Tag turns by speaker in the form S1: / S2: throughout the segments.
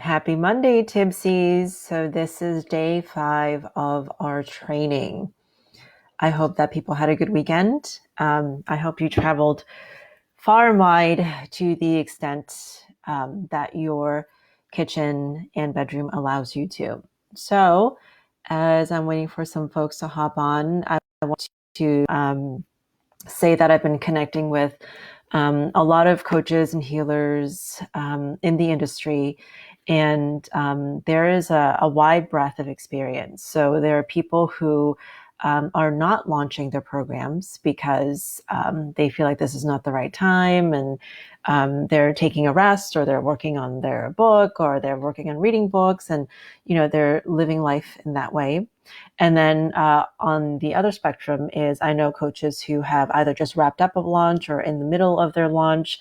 S1: Happy Monday, Tipsies. So this is day 5 of our training. I hope that people had a good weekend. I hope you traveled far and wide to the extent that your kitchen and bedroom allows you to. So as I'm waiting for some folks to hop on, I want to say that I've been connecting with a lot of coaches and healers in the industry. And there is a wide breadth of experience. So there are people who are not launching their programs because they feel like this is not the right time, and they're taking a rest, or they're working on their book, or they're working on reading books, and they're living life in that way. And then on the other spectrum is, I know coaches who have either just wrapped up a launch or in the middle of their launch,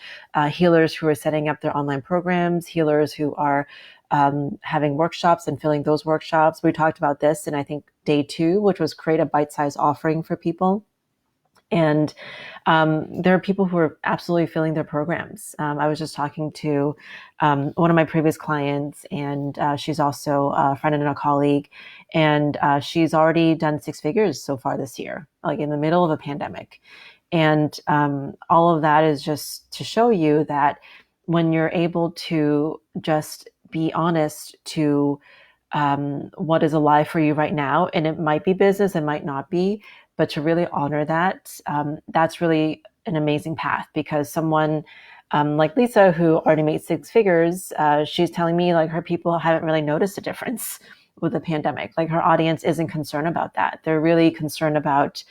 S1: healers who are setting up their online programs, healers who are having workshops and filling those workshops. We talked about this in, I think, day 2, which was create a bite-sized offering for people. And there are people who are absolutely filling their programs. I was just talking to one of my previous clients, and she's also a friend and a colleague, and she's already done 6 figures so far this year, like in the middle of a pandemic. And all of that is just to show you that when you're able to just be honest to what is alive for you right now, and it might be business, it might not be, but to really honor that, that's really an amazing path. Because someone like Lisa, who already made 6 figures, she's telling me like her people haven't really noticed a difference with the pandemic. Like her audience isn't concerned about that. They're really concerned about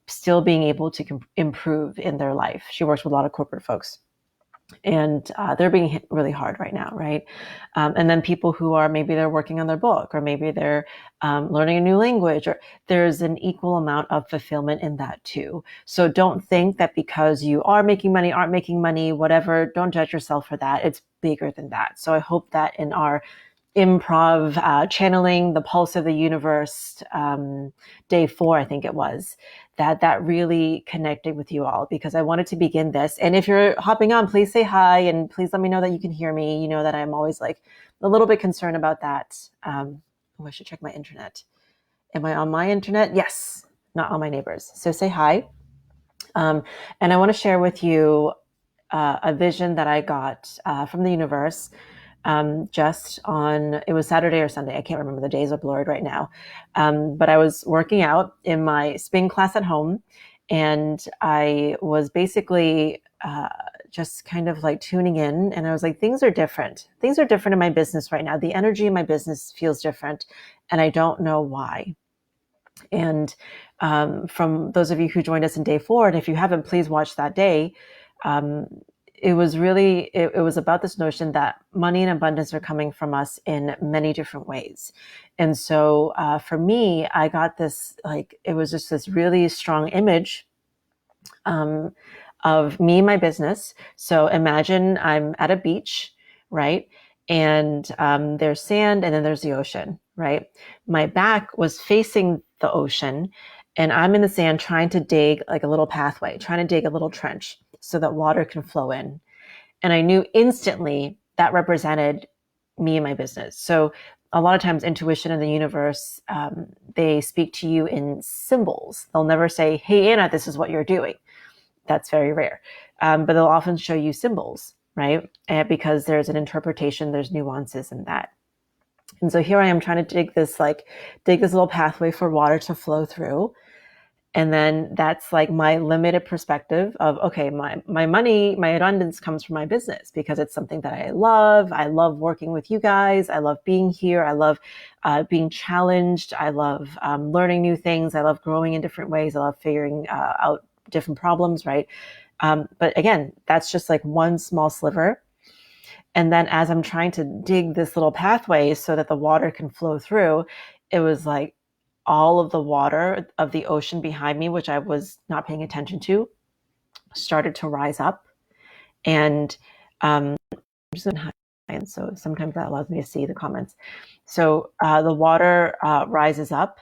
S1: still being able to improve in their life. She works with a lot of corporate folks, and they're being hit really hard right now, right? And then people who are, maybe they're working on their book, or maybe they're learning a new language, or there's an equal amount of fulfillment in that too. So don't think that because you are making money, aren't making money, whatever, don't judge yourself for that. It's bigger than that. So I hope that in our improv channeling the pulse of the universe, day 4, I think it was, that really connected with you all, because I wanted to begin this. And if you're hopping on, please say hi, and please let me know that you can hear me. You know that I'm always like a little bit concerned about that. I should check my internet. Am I on my internet? Yes, not on my neighbors. So say hi. And I want to share with you a vision that I got from the universe. It was Saturday or Sunday. I can't remember. The days are blurred right now. But I was working out in my spin class at home, and I was basically just kind of like tuning in. And I was like, things are different. Things are different in my business right now. The energy in my business feels different, and I don't know why. And from those of you who joined us in day 4, and if you haven't, please watch that day. It was about this notion that money and abundance are coming from us in many different ways. And so for me, I got this, like, it was just this really strong image of me and my business. So imagine I'm at a beach, right? And there's sand, and then there's the ocean, right? My back was facing the ocean, and I'm in the sand trying to dig like a little pathway, trying to dig a little trench so that water can flow in. And I knew instantly that represented me and my business. So a lot of times intuition in the universe, they speak to you in symbols. They'll never say, hey, Anna, this is what you're doing. That's very rare. But they'll often show you symbols, right? Because there's an interpretation, there's nuances in that. And so here I am trying to dig this little pathway for water to flow through. And then that's like my limited perspective of, okay, my money, my abundance comes from my business because it's something that I love. I love working with you guys. I love being here. I love being challenged. I love learning new things. I love growing in different ways. I love figuring out different problems, right? But again, that's just like one small sliver. And then as I'm trying to dig this little pathway so that the water can flow through, it was like, all of the water of the ocean behind me, which I was not paying attention to, started to rise up. And I'm just in high, and so sometimes that allows me to see the comments. So the water rises up,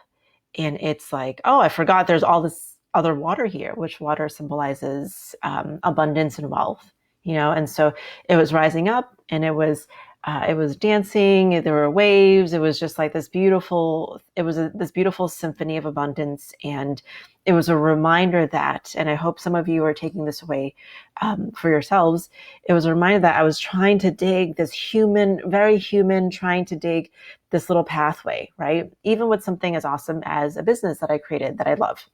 S1: and it's like, oh, I forgot there's all this other water here, which water symbolizes abundance and wealth. And so it was rising up, and it was dancing. There were waves. It was just like this beautiful. It was this beautiful symphony of abundance, and it was a reminder that. And I hope some of you are taking this away for yourselves. It was a reminder that I was trying to dig this human, very human, trying to dig this little pathway, right? Even with something as awesome as a business that I created that I love.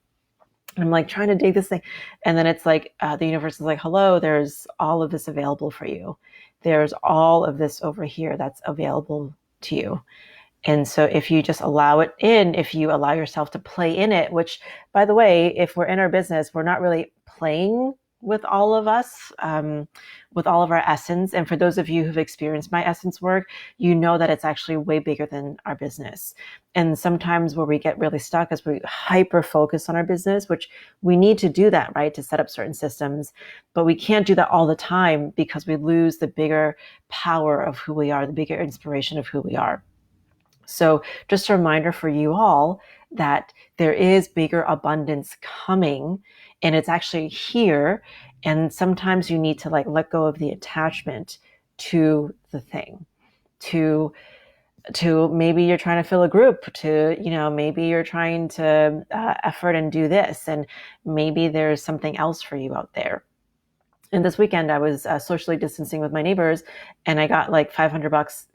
S1: I'm like trying to dig this thing. And then it's like the universe is like, hello, there's all of this available for you. There's all of this over here that's available to you. And so if you just allow it in, if you allow yourself to play in it, which, by the way, if we're in our business, we're not really playing with all of us, with all of our essence. And for those of you who've experienced my essence work, you know that it's actually way bigger than our business. And sometimes where we get really stuck is we hyper focus on our business, which we need to do that, right? To set up certain systems, but we can't do that all the time because we lose the bigger power of who we are, the bigger inspiration of who we are. So just a reminder for you all that there is bigger abundance coming, and it's actually here. And sometimes you need to let go of the attachment to the thing, to maybe you're trying to fill a group, to maybe you're trying to effort and do this, and maybe there's something else for you out there. And this weekend I was socially distancing with my neighbors, and I got like $500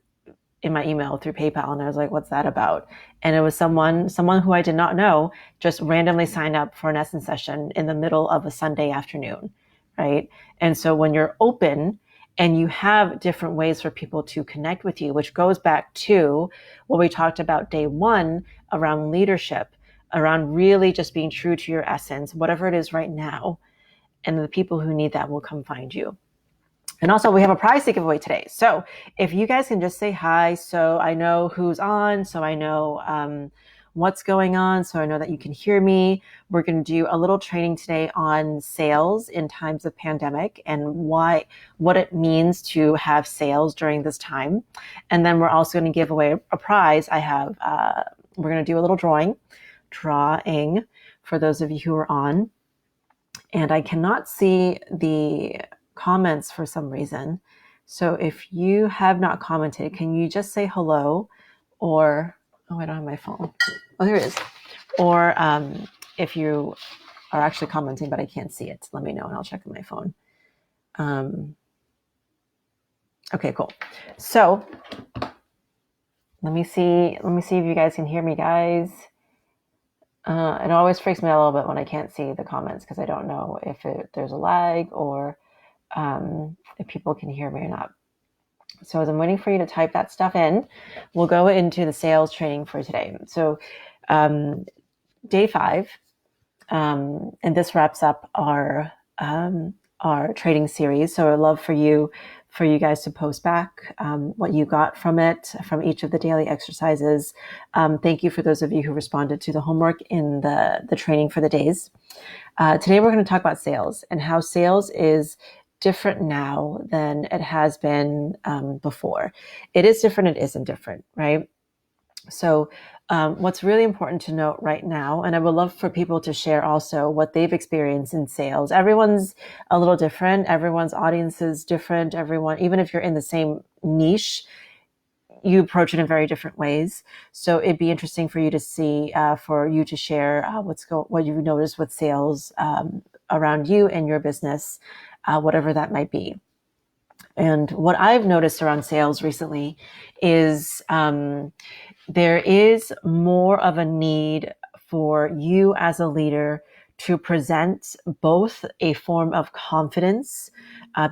S1: in my email through PayPal. And I was like, what's that about? And it was someone who I did not know just randomly signed up for an essence session in the middle of a Sunday afternoon, right? And so when you're open and you have different ways for people to connect with you, which goes back to what we talked about day one around leadership, around really just being true to your essence, whatever it is right now. And the people who need that will come find you. And also we have a prize to give away today. So if you guys can just say hi, so I know who's on, so I know what's going on, so I know that you can hear me. We're going to do a little training today on sales in times of pandemic and what it means to have sales during this time. And then we're also going to give away a prize. We're going to do a little drawing for those of you who are on. And I cannot see the comments for some reason. So if you have not commented, can you just say hello? Or, I don't have my phone. Oh, here it is. Or if you are actually commenting, but I can't see it, let me know and I'll check on my phone. Okay, cool. So let me see if you guys can hear me, guys. It always freaks me out a little bit when I can't see the comments because I don't know if there's a lag or if people can hear me or not. So as I'm waiting for you to type that stuff in, we'll go into the sales training for today. So day 5, and this wraps up our trading series. So I'd love for you guys to post back what you got from it, from each of the daily exercises. Thank you for those of you who responded to the homework in the training for the days. Today we're going to talk about sales and how sales is different now than it has been before. It is different, it isn't different, right? So what's really important to note right now, and I would love for people to share also what they've experienced in sales. Everyone's a little different. Everyone's audience is different. Everyone, even if you're in the same niche, you approach it in very different ways. So it'd be interesting for you to see, for you to share what you've noticed with sales around you and your business, whatever that might be. And what I've noticed around sales recently is there is more of a need for you as a leader to present both a form of confidence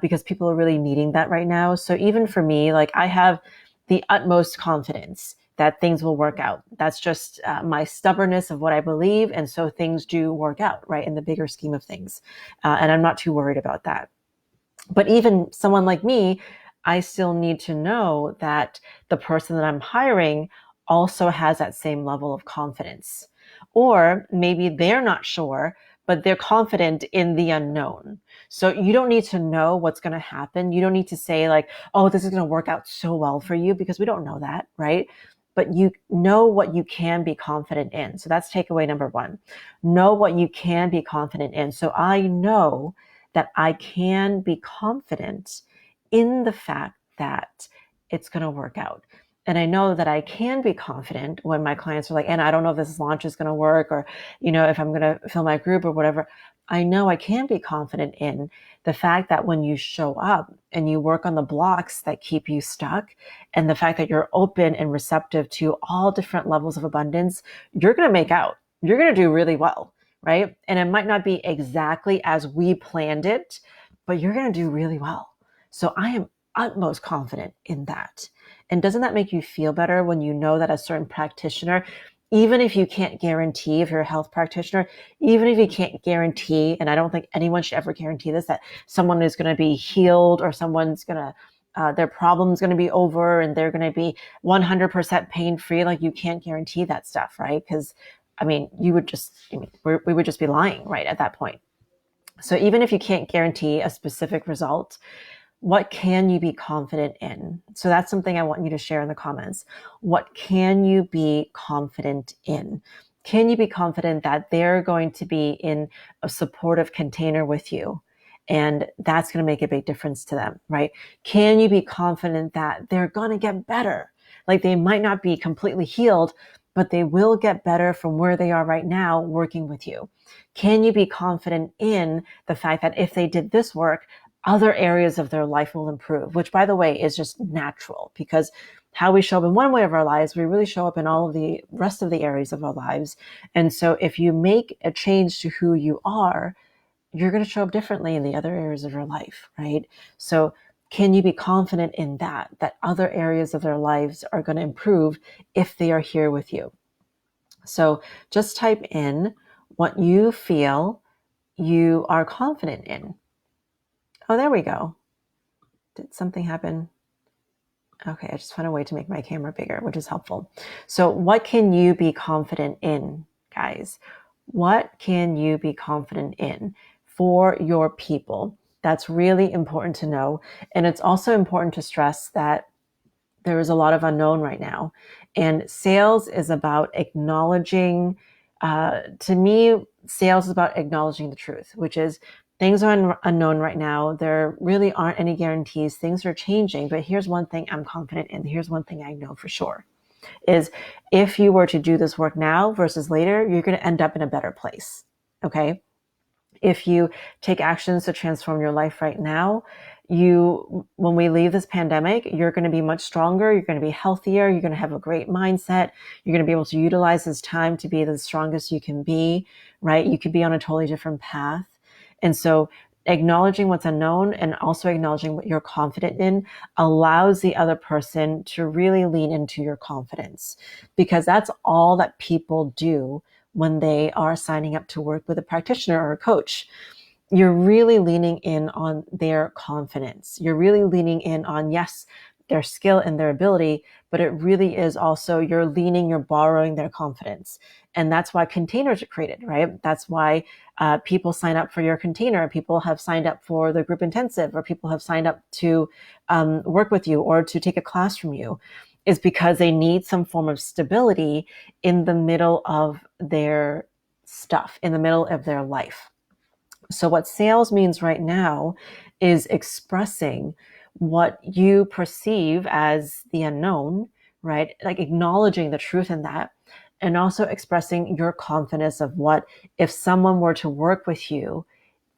S1: because people are really needing that right now. So even for me, I have the utmost confidence that things will work out. That's just my stubbornness of what I believe. And so things do work out, right, in the bigger scheme of things. And I'm not too worried about that. But even someone like me, I still need to know that the person that I'm hiring also has that same level of confidence. Or maybe they're not sure, but they're confident in the unknown. So you don't need to know what's going to happen. You don't need to say oh, this is going to work out so well for you, because we don't know that, right? But you know what you can be confident in. So that's takeaway number 1. Know what you can be confident in. So I know that I can be confident in the fact that it's going to work out. And I know that I can be confident when my clients are like, and I don't know if this launch is going to work, or, if I'm going to fill my group or whatever. I know I can be confident in the fact that when you show up and you work on the blocks that keep you stuck, and the fact that you're open and receptive to all different levels of abundance, you're going to make out. You're going to do really well, right? And it might not be exactly as we planned it, but you're going to do really well. So I am utmost confident in that. And doesn't that make you feel better when you know that a certain practitioner, even if you can't guarantee, if you're a health practitioner, even if you can't guarantee, and I don't think anyone should ever guarantee this, that someone is going to be healed, or someone's going to, their problem's going to be over and they're going to be 100% pain-free. Like, you can't guarantee that stuff, right? Because, we would just be lying, right, at that point. So even if you can't guarantee a specific result, what can you be confident in? So that's something I want you to share in the comments. What can you be confident in? Can you be confident that they're going to be in a supportive container with you? And that's going to make a big difference to them, right? Can you be confident that they're going to get better? Like, they might not be completely healed, but they will get better from where they are right now working with you. Can you be confident in the fact that if they did this work, other areas of their life will improve, which, by the way, is just natural, because how we show up in one way of our lives, we really show up in all of the rest of the areas of our lives. And so if you make a change to who you are, you're going to show up differently in the other areas of your life, right? So can you be confident in that other areas of their lives are going to improve if they are here with you? So just type in what you feel you are confident in. Oh, there we go. Did something happen? Okay, I just found a way to make my camera bigger, which is helpful. So what can you be confident in, guys? What can you be confident in for your people? That's really important to know. And it's also important to stress that there is a lot of unknown right now. And sales is about acknowledging, to me, sales is about acknowledging the truth, which is things are unknown right now. There really aren't any guarantees. Things are changing. But here's one thing I'm confident in. Here's one thing I know for sure, is if you were to do this work now versus later, you're going to end up in a better place. Okay? If you take actions to transform your life right now, when we leave this pandemic, you're going to be much stronger. You're going to be healthier. You're going to have a great mindset. You're going to be able to utilize this time to be the strongest you can be, right? You could be on a totally different path. And so acknowledging what's unknown and also acknowledging what you're confident in allows the other person to really lean into your confidence, because that's all that people do when they are signing up to work with a practitioner or a coach. You're really leaning in on their confidence. You're really leaning in on, yes, their skill and their ability, but it really is also you're borrowing their confidence. And that's why containers are created, right? That's why people sign up for your container. People have signed up for the group intensive, or people have signed up to work with you or to take a class from you, is because they need some form of stability in the middle of their stuff, in the middle of their life. So what sales means right now is expressing what you perceive as the unknown, right? Like acknowledging the truth in that, and also expressing your confidence of what, if someone were to work with you,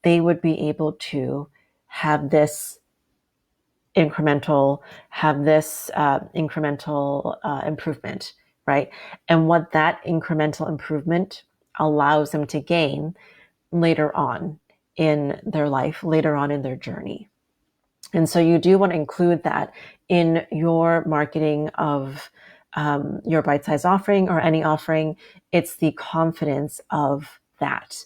S1: they would be able to have this incremental improvement, right? And what that incremental improvement allows them to gain later on in their life, later on in their journey. And so you do want to include that in your marketing of your bite-sized offering or any offering. It's the confidence of that.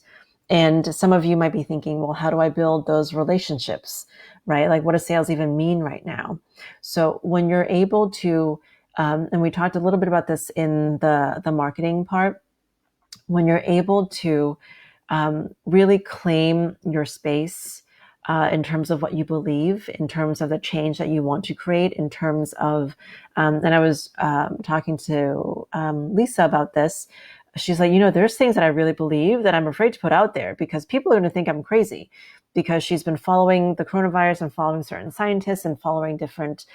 S1: And some of you might be thinking, well, how do I build those relationships, right? Like, what does sales even mean right now? So when you're able to, and we talked a little bit about this in the marketing part, when you're able to really claim your space in terms of what you believe, in terms of the change that you want to create, in terms of, and I was talking to Lisa about this, she's like, there's things that I really believe that I'm afraid to put out there because people are going to think I'm crazy, because she's been following the coronavirus and following certain scientists and following different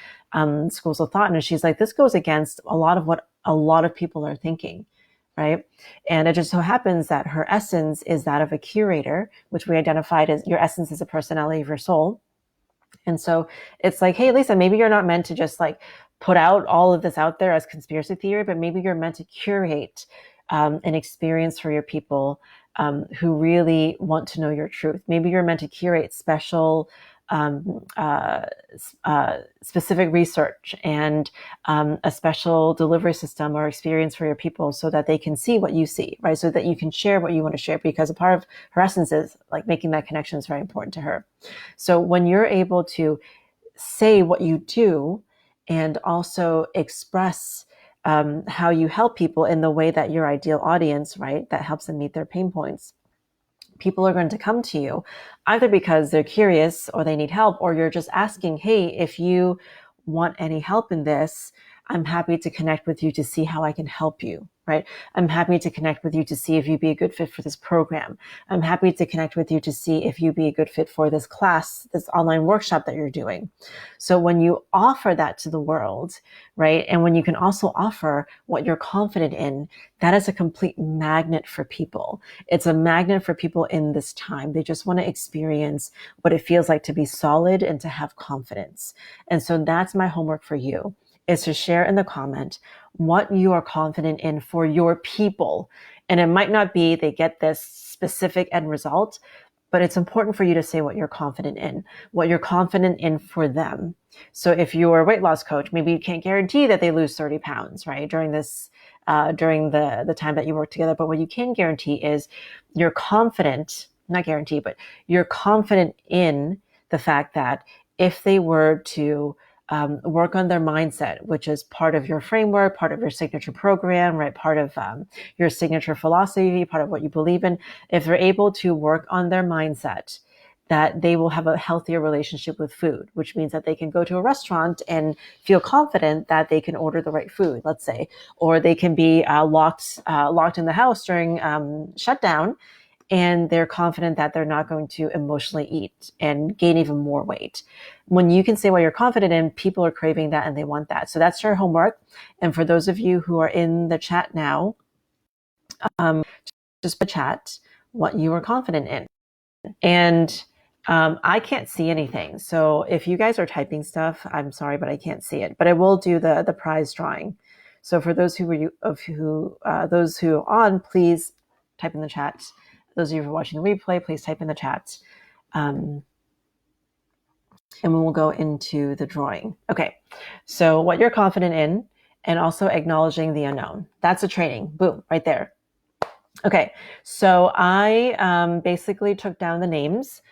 S1: schools of thought. And she's like, this goes against a lot of what a lot of people are thinking. Right. And it just so happens that her essence is that of a curator, which we identified as your essence is a personality of your soul. And so it's like, hey, Lisa, maybe you're not meant to just like put out all of this out there as conspiracy theory, but maybe you're meant to curate an experience for your people who really want to know your truth. Maybe you're meant to curate special specific research and a special delivery system or experience for your people so that they can see what you see, right? So that you can share what you want to share, because a part of her essence is like making that connection is very important to her. So when you're able to say what you do and also express how you help people in the way that your ideal audience, right, that helps them meet their pain points, people are going to come to you either because they're curious or they need help, or you're just asking, hey, if you want any help in this, I'm happy to connect with you to see how I can help you, right? I'm happy to connect with you to see if you'd be a good fit for this program. I'm happy to connect with you to see if you'd be a good fit for this class, this online workshop that you're doing. So when you offer that to the world, right, and when you can also offer what you're confident in, that is a complete magnet for people. It's a magnet for people in this time. They just want to experience what it feels like to be solid and to have confidence. And so that's my homework for you, is to share in the comment what you are confident in for your people. And it might not be they get this specific end result, but it's important for you to say what you're confident in, what you're confident in for them. So if you're a weight loss coach, maybe you can't guarantee that they lose 30 pounds, right, during this, during the time that you work together. But what you can guarantee is you're confident, not guarantee, but you're confident in the fact that if they were to work on their mindset, which is part of your framework, part of your signature program, right? Part of your signature philosophy, part of what you believe in. If they're able to work on their mindset, that they will have a healthier relationship with food, which means that they can go to a restaurant and feel confident that they can order the right food, let's say, or they can be locked in the house during shutdown, and they're confident that they're not going to emotionally eat and gain even more weight. When you can say what you're confident in, people are craving that and they want that. So that's your homework. And for those of you who are in the chat now, just put chat what you are confident in. And I can't see anything. So if you guys are typing stuff, I'm sorry, but I can't see it. But I will do the prize drawing. So for those who are on, please type in the chat. Those of you who are watching the replay, please type in the chat. And we will go into the drawing. Okay, so what you're confident in, and also acknowledging the unknown. That's a training. Boom, right there. Okay, so I basically took down the names.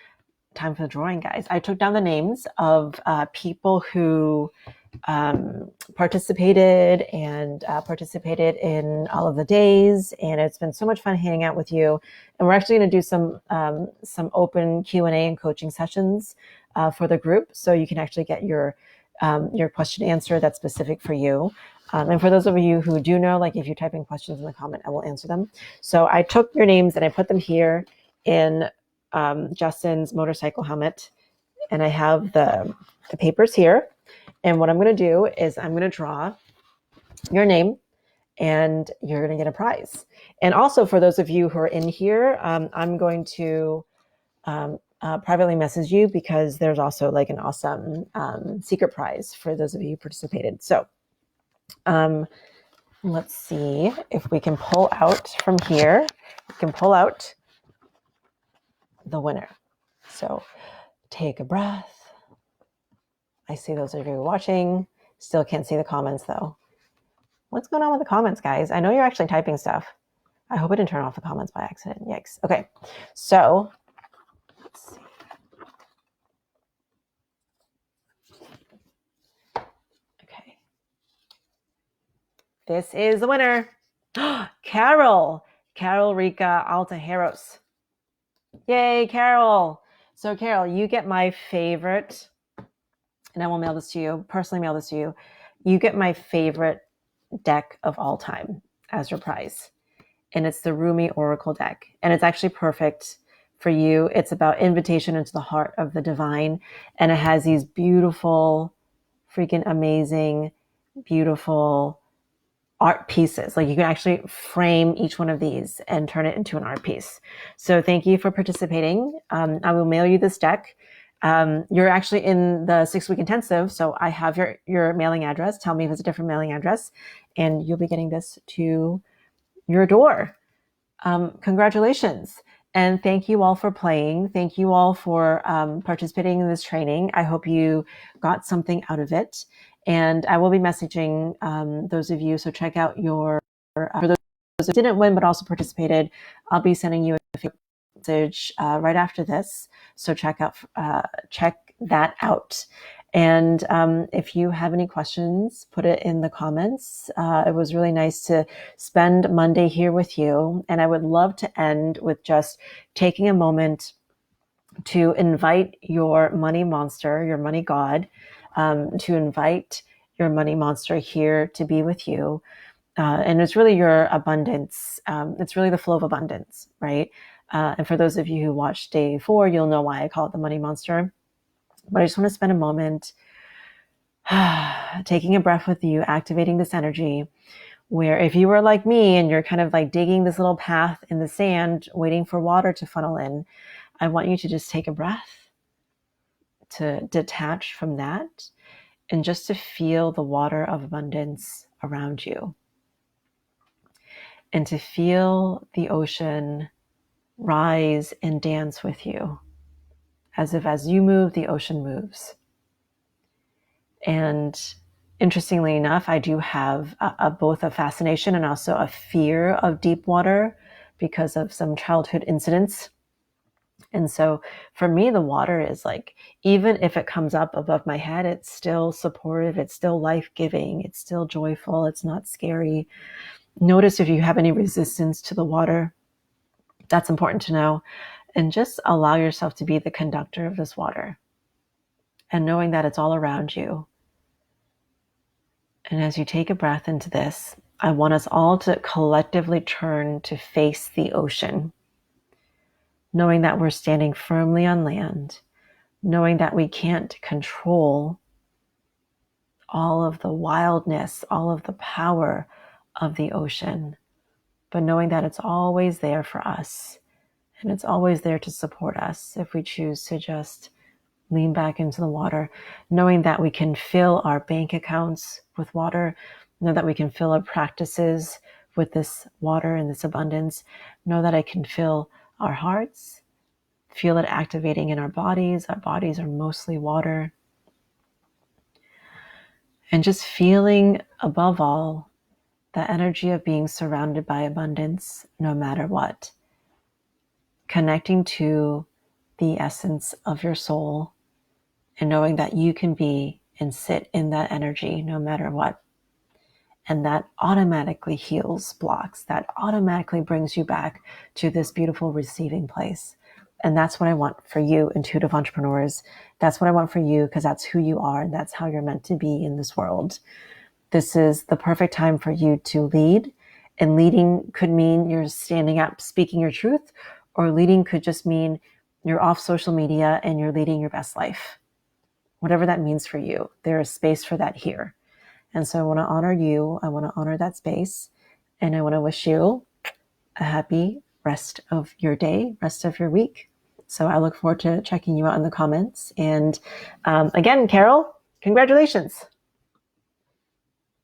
S1: Time for the drawing, guys. I took down the names of people who participated in all of the days, and it's been so much fun hanging out with you. And we're actually going to do some open Q&A and coaching sessions for the group, so you can actually get your question answer that's specific for you. And for those of you who do know, like if you type in questions in the comment, I will answer them. So I took your names and I put them here in Justin's motorcycle helmet, and I have the papers here. And what I'm going to do is I'm going to draw your name, and you're going to get a prize. And also for those of you who are in here, I'm going to privately message you, because there's also like an awesome secret prize for those of you who participated. So let's see if we can pull out from here. We can pull out the winner. So take a breath. I see those of you watching. Still can't see the comments though. What's going on with the comments, guys? I know you're actually typing stuff. I hope I didn't turn off the comments by accident. Yikes. Okay, so let's see. Okay. This is the winner. Carol Rica Altajeros. Yay, Carol. So Carol, you get my favorite, and I will mail this to you, personally mail this to you. You get my favorite deck of all time as your prize. and it's the Rumi Oracle deck. And it's actually perfect for you. It's about invitation into the heart of the divine. And it has these beautiful, freaking amazing, beautiful art pieces. Like you can actually frame each one of these and turn it into an art piece. So thank you for participating. I will mail you this deck. You're actually in the 6-week intensive. So I have your mailing address. Tell me if it's a different mailing address, and you'll be getting this to your door. Congratulations. And thank you all for playing. Thank you all for participating in this training. I hope you got something out of it. And I will be messaging those of you. So check out for those who didn't win but also participated, I'll be sending you a message right after this. So check that out. And if you have any questions, put it in the comments. It was really nice to spend Monday here with you. And I would love to end with just taking a moment to invite your money monster, your money god, to invite your money monster here to be with you. And it's really your abundance. It's really the flow of abundance, right? And for those of you who watched day 4, you'll know why I call it the money monster. But I just want to spend a moment taking a breath with you, activating this energy, where if you were like me and you're kind of like digging this little path in the sand, waiting for water to funnel in, I want you to just take a breath, to detach from that, and just to feel the water of abundance around you. And to feel the ocean rise and dance with you, as if as you move, the ocean moves. And interestingly enough, I do have both a fascination and also a fear of deep water because of some childhood incidents. And so for me, the water is like, even if it comes up above my head, it's still supportive, it's still life-giving, it's still joyful, it's not scary. Notice if you have any resistance to the water. That's important to know. And just allow yourself to be the conductor of this water. And knowing that it's all around you. And as you take a breath into this, I want us all to collectively turn to face the ocean. Knowing that we're standing firmly on land. Knowing that we can't control all of the wildness, all of the power of the ocean. But knowing that it's always there for us. And it's always there to support us if we choose to just lean back into the water, knowing that we can fill our bank accounts with water, know that we can fill our practices with this water and this abundance, know that I can fill our hearts, feel it activating in our bodies. Our bodies are mostly water. And just feeling above all the energy of being surrounded by abundance no matter what. Connecting to the essence of your soul and knowing that you can be and sit in that energy no matter what. And that automatically heals blocks. That automatically brings you back to this beautiful receiving place. And that's what I want for you, intuitive entrepreneurs. That's what I want for you because that's who you are and that's how you're meant to be in this world. This is the perfect time for you to lead. And leading could mean you're standing up, speaking your truth, or leading could just mean you're off social media and you're leading your best life. Whatever that means for you, there is space for that here. And so I want to honor you. I want to honor that space. And I want to wish you a happy rest of your day, rest of your week. So I look forward to checking you out in the comments. And again, Carol, congratulations.